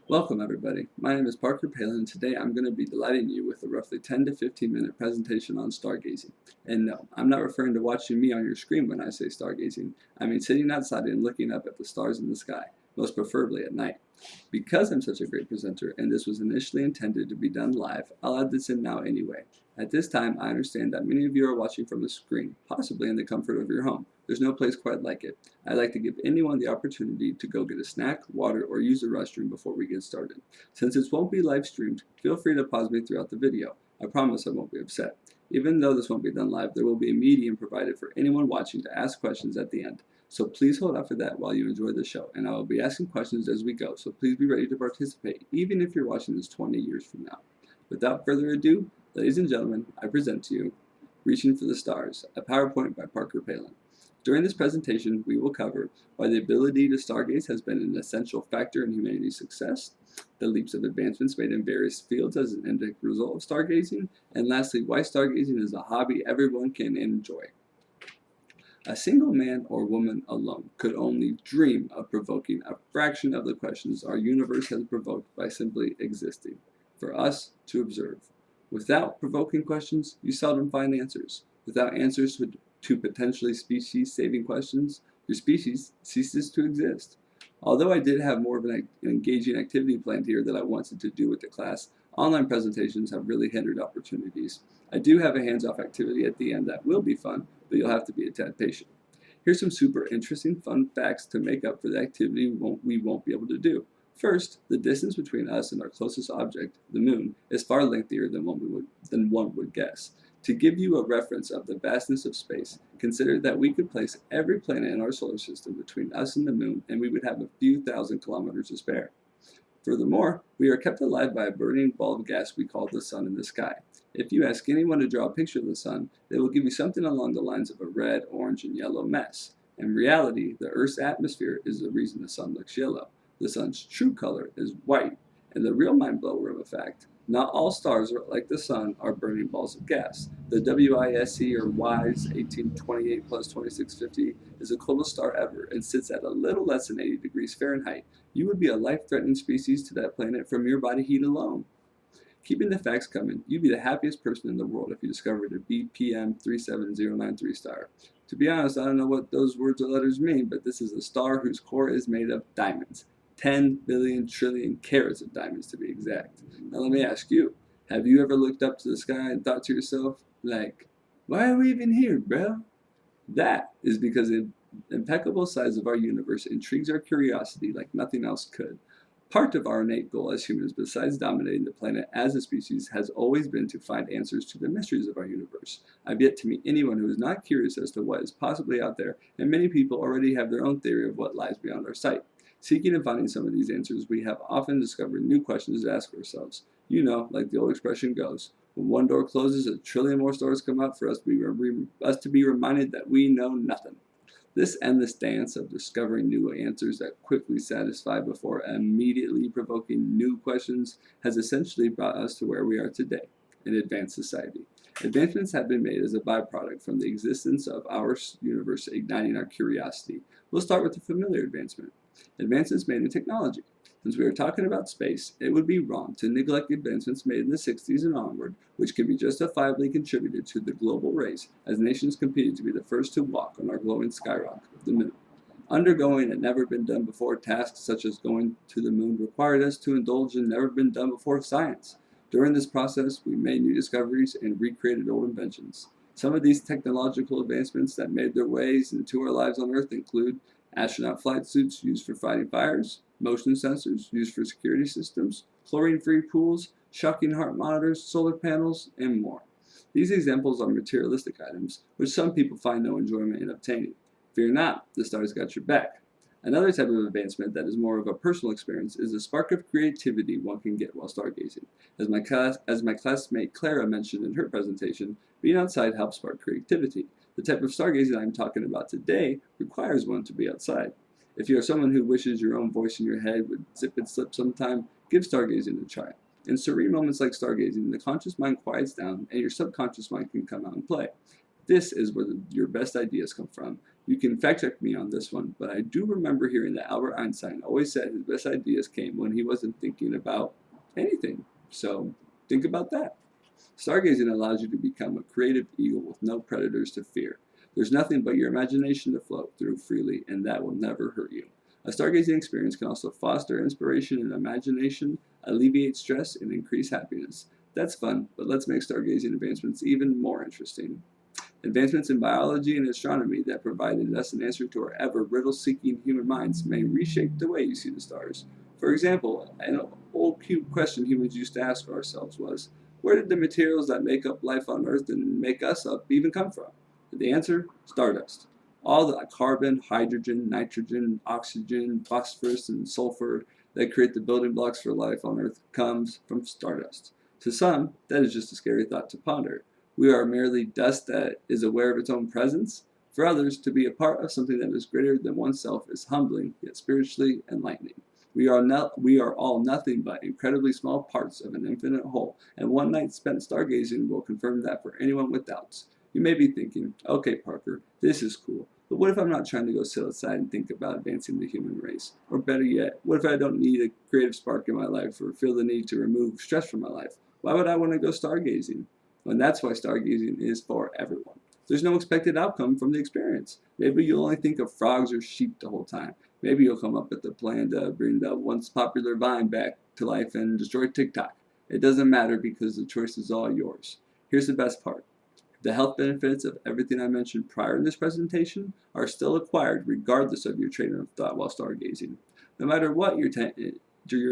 Welcome everybody. My name is Parker Palin and today I'm going to be delighting you with a roughly 10 to 15 minute presentation on stargazing. And no, I'm not referring to watching me on your screen when I say stargazing. I mean sitting outside and looking up at the stars in the sky, most preferably at night. Because I'm such a great presenter and this was initially intended to be done live, I'll add this in now anyway. At this time, I understand that many of you are watching from a screen, possibly in the comfort of your home. There's no place quite like it. I'd like to give anyone the opportunity to go get a snack, water, or use the restroom before we get started. Since this won't be live streamed, feel free to pause me throughout the video. I promise I won't be upset. Even though this won't be done live, there will be a medium provided for anyone watching to ask questions at the end. So please hold out for that while you enjoy the show, and I will be asking questions as we go, so please be ready to participate, even if you're watching this 20 years from now. Without further ado, ladies and gentlemen, I present to you Reaching for the Stars, a PowerPoint by Parker Palin. During this presentation, we will cover why the ability to stargaze has been an essential factor in humanity's success, the leaps of advancements made in various fields as an indirect result of stargazing, and lastly, why stargazing is a hobby everyone can enjoy. A single man or woman alone could only dream of provoking a fraction of the questions our universe has provoked by simply existing, for us to observe. Without provoking questions, you seldom find answers. Without answers to potentially species-saving questions, your species ceases to exist. Although I did have more of an engaging activity planned here that I wanted to do with the class, online presentations have really hindered opportunities. I do have a hands-off activity at the end that will be fun, but you'll have to be a tad patient. Here's some super interesting fun facts to make up for the activity we won't be able to do. First, the distance between us and our closest object, the moon, is far lengthier than one would guess. To give you a reference of the vastness of space, consider that we could place every planet in our solar system between us and the moon, and we would have a few thousand kilometers to spare. Furthermore, we are kept alive by a burning ball of gas we call the sun in the sky. If you ask anyone to draw a picture of the sun, they will give you something along the lines of a red, orange, and yellow mess. In reality, the Earth's atmosphere is the reason the sun looks yellow. The sun's true color is white. And the real mind blower of a fact, not all stars like the sun are burning balls of gas. The WISC or WISE 1828 plus 2650 is the coldest star ever and sits at a little less than 80 degrees Fahrenheit. You would be a life-threatening species to that planet from your body heat alone. Keeping the facts coming, you'd be the happiest person in the world if you discovered a BPM 37093 star. To be honest, I don't know what those words or letters mean, but this is a star whose core is made of diamonds. 10 billion trillion carats of diamonds to be exact. Now let me ask you, have you ever looked up to the sky and thought to yourself, like, why are we even here, bro? That is because the impeccable size of our universe intrigues our curiosity like nothing else could. Part of our innate goal as humans, besides dominating the planet as a species, has always been to find answers to the mysteries of our universe. I've yet to meet anyone who is not curious as to what is possibly out there, and many people already have their own theory of what lies beyond our sight. Seeking and finding some of these answers, we have often discovered new questions to ask ourselves. You know, like the old expression goes, when one door closes, a trillion more doors come out for us to be reminded that we know nothing. This endless dance of discovering new answers that quickly satisfy before immediately provoking new questions has essentially brought us to where we are today, an advanced society. Advancements have been made as a byproduct from the existence of our universe igniting our curiosity. We'll start with the familiar advancement. Advancements made in technology. Since we are talking about space, it would be wrong to neglect advancements made in the 60s and onward, which can be justifiably contributed to the global race as nations competed to be the first to walk on our glowing skyrock, the moon. Undergoing a never-been-done-before task such as going to the moon required us to indulge in never-been-done-before science. During this process, we made new discoveries and recreated old inventions. Some of these technological advancements that made their ways into our lives on Earth include astronaut flight suits used for fighting fires, motion sensors used for security systems, chlorine-free pools, shocking heart monitors, solar panels, and more. These examples are materialistic items, which some people find no enjoyment in obtaining. Fear not, the stars got your back. Another type of advancement that is more of a personal experience is the spark of creativity one can get while stargazing. As my classmate Clara mentioned in her presentation, being outside helps spark creativity. The type of stargazing I'm talking about today requires one to be outside. If you are someone who wishes your own voice in your head would zip and slip sometime, give stargazing a try. In serene moments like stargazing, the conscious mind quiets down and your subconscious mind can come out and play. This is where your best ideas come from. You can fact check me on this one, but I do remember hearing that Albert Einstein always said his best ideas came when he wasn't thinking about anything. So think about that. Stargazing allows you to become a creative eagle with no predators to fear. There's nothing but your imagination to float through freely, and that will never hurt you. A stargazing experience can also foster inspiration and imagination, alleviate stress, and increase happiness. That's fun, but let's make stargazing advancements even more interesting. Advancements in biology and astronomy that provided us an answer to our ever riddle-seeking human minds may reshape the way you see the stars. For example, an old cute question humans used to ask ourselves was, where did the materials that make up life on Earth and make us up even come from? The answer? Stardust. All the carbon, hydrogen, nitrogen, oxygen, phosphorus, and sulfur that create the building blocks for life on Earth comes from stardust. To some, that is just a scary thought to ponder. We are merely dust that is aware of its own presence. For others, to be a part of something that is greater than oneself is humbling, yet spiritually enlightening. We are all nothing but incredibly small parts of an infinite whole, and one night spent stargazing will confirm that for anyone with doubts. You may be thinking, okay, Parker, this is cool, but what if I'm not trying to go sit outside and think about advancing the human race? Or better yet, what if I don't need a creative spark in my life or feel the need to remove stress from my life? Why would I want to go stargazing? And that's why stargazing is for everyone. There's no expected outcome from the experience. Maybe you'll only think of frogs or sheep the whole time. Maybe you'll come up with a plan to bring the once popular Vine back to life and destroy TikTok. It doesn't matter because the choice is all yours. Here's the best part. The health benefits of everything I mentioned prior in this presentation are still acquired regardless of your train of thought while stargazing. No matter what your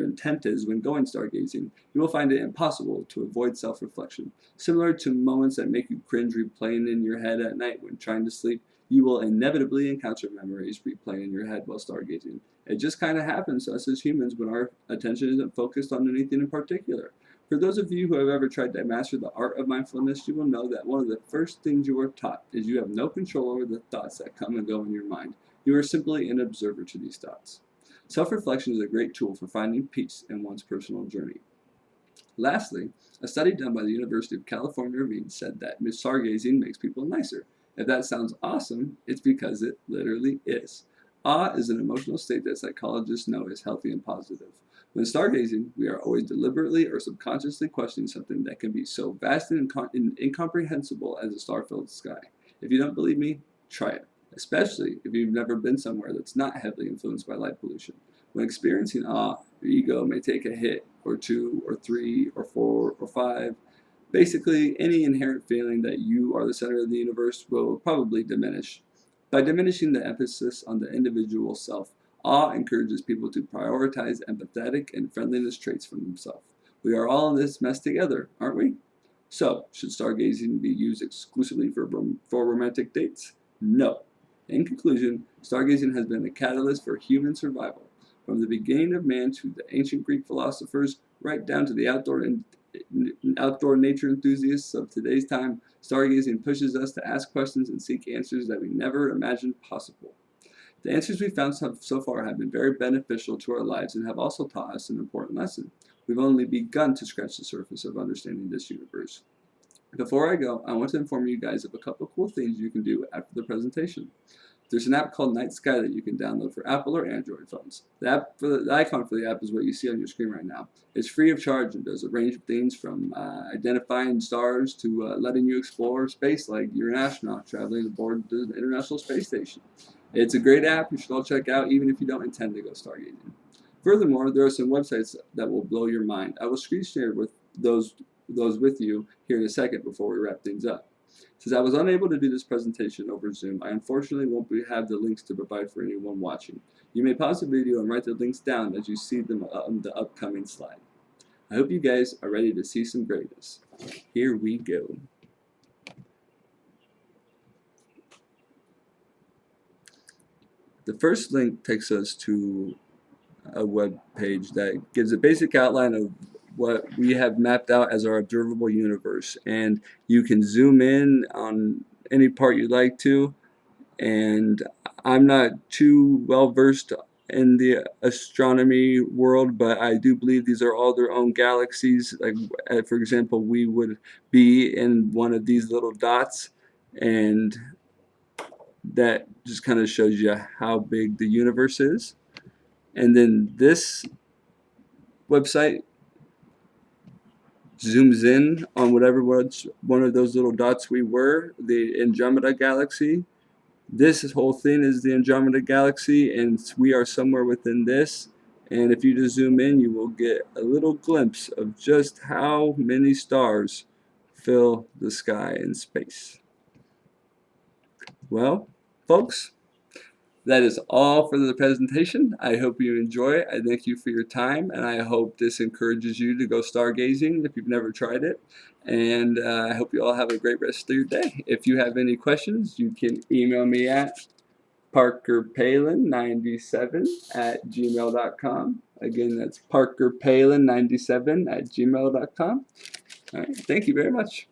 intent is when going stargazing, you will find it impossible to avoid self-reflection. Similar to moments that make you cringe replaying in your head at night when trying to sleep, you will inevitably encounter memories replaying in your head while stargazing. It just kind of happens to us as humans when our attention isn't focused on anything in particular. For those of you who have ever tried to master the art of mindfulness, you will know that one of the first things you are taught is you have no control over the thoughts that come and go in your mind. You are simply an observer to these thoughts. Self-reflection is a great tool for finding peace in one's personal journey. Lastly, a study done by the University of California, Irvine said that stargazing makes people nicer. If that sounds awesome, it's because it literally is. Awe is an emotional state that psychologists know is healthy and positive. When stargazing, we are always deliberately or subconsciously questioning something that can be so vast and incomprehensible as a star-filled sky. If you don't believe me, try it, especially if you've never been somewhere that's not heavily influenced by light pollution. When experiencing awe, your ego may take a hit, or two, or three, or four, or five. Basically, any inherent feeling that you are the center of the universe will probably diminish. By diminishing the emphasis on the individual self, awe encourages people to prioritize empathetic and friendliness traits for themselves. We are all in this mess together, aren't we? So, should stargazing be used exclusively for romantic dates? No. In conclusion, stargazing has been a catalyst for human survival. From the beginning of man to the ancient Greek philosophers, right down to the outdoor nature enthusiasts of today's time, stargazing pushes us to ask questions and seek answers that we never imagined possible. The answers we found so far have been very beneficial to our lives and have also taught us an important lesson. We've only begun to scratch the surface of understanding this universe. Before I go, I want to inform you guys of a couple of cool things you can do after the presentation. There's an app called Night Sky that you can download for Apple or Android phones. The icon for the app is what you see on your screen right now. It's free of charge and does a range of things from identifying stars to letting you explore space like you're an astronaut traveling aboard the International Space Station. It's a great app you should all check out even if you don't intend to go stargazing. Furthermore, there are some websites that will blow your mind. I will screen share with those with you here in a second before we wrap things up. Since I was unable to do this presentation over Zoom, I unfortunately won't have the links to provide for anyone watching. You may pause the video and write the links down as you see them on the upcoming slide. I hope you guys are ready to see some greatness. Here we go. The first link takes us to a web page that gives a basic outline of what we have mapped out as our observable universe, and you can zoom in on any part you'd like to. And I'm not too well versed in the astronomy world, but I do believe these are all their own galaxies. Like, for example, we would be in one of these little dots, and that just kind of shows you how big the universe is. And then this website zooms in on whatever was one of those little dots we were, the Andromeda Galaxy. This whole thing is the Andromeda Galaxy, and we are somewhere within this. And if you just zoom in, you will get a little glimpse of just how many stars fill the sky in space. Well, folks, that is all for the presentation. I hope you enjoy it. I thank you for your time, and I hope this encourages you to go stargazing if you've never tried it. And I hope you all have a great rest of your day. If you have any questions, you can email me at parkerpalin97@gmail.com. Again, that's parkerpalin97@gmail.com. All right, thank you very much.